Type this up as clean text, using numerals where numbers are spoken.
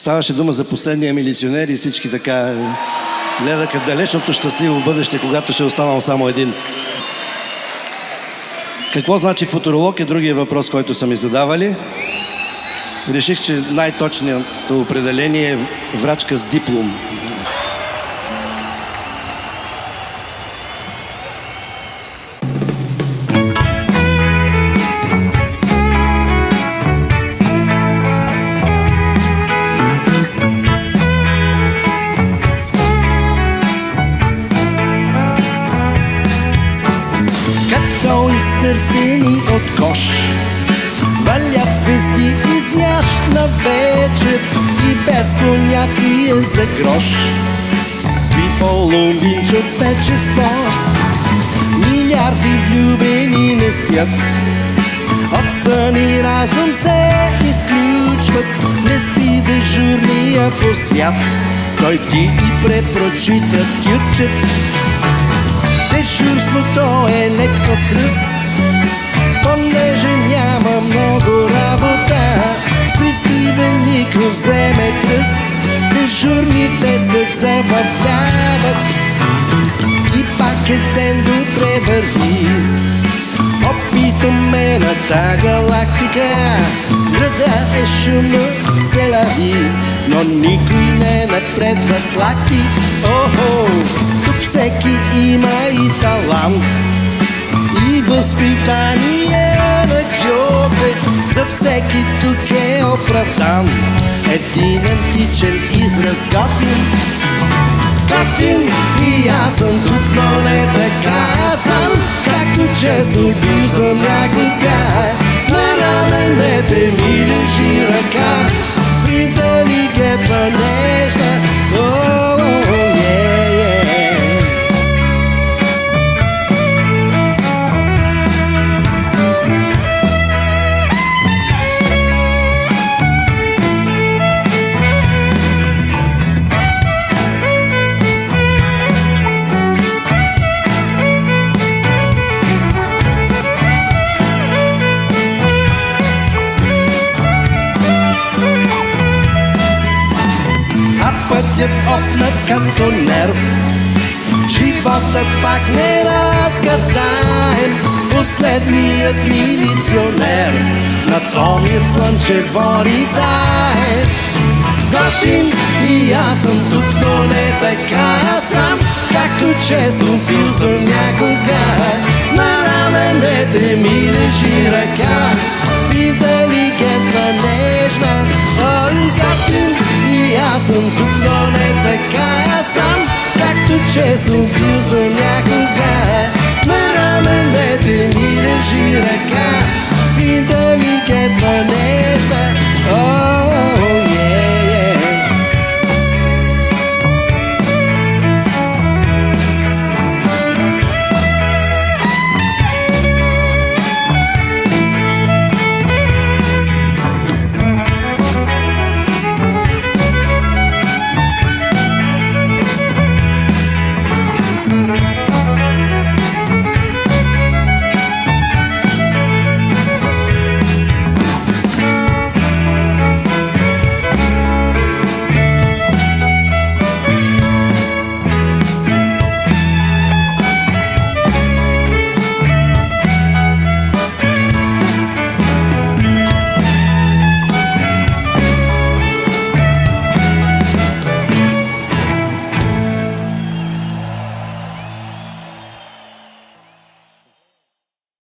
Ставаше дума за последния милиционер и всички така гледаха далечното щастливо бъдеще, когато ще останал само един. Какво значи футуролог е другия въпрос, който са ми задавали. Реших, че най-точното определение е врачка с диплом. Като изтърсени от кош валят звезди из ящна вечер и без понятие за грош спи половин човечество. Милиарди влюбени не спят, от сън и разум се изключват. Не спи дежурния по свят, той бди и препрочита Тютчев. Дежурството е лек на кръст, понеже няма много работа. С приспиваник вземе кръст, дежурните се забавляват. И пак е ден добре върви, опитаме на та галактика. В града е шумно, се лави, но никой не напредва с лакти. Охо, тук всеки има и талант, и възпитание на Гьоте. За всеки тук е оправдан един античен израз готин. Готин и аз съм тук, но не така съм, както често бил съм някога. На раменете ми лежи ръка, интелигентна, нежна. Пътят опнат като нерв, животът пак не разгадаем. Последният милиционер над Омир слънчево ритае. Готин и аз съм тук, но не така сам, както често бил съм някога. На раменете ми лежи ръка, интелигентна, нежна. Ой, готин и аз съм тук, но не така сам, както често бил съм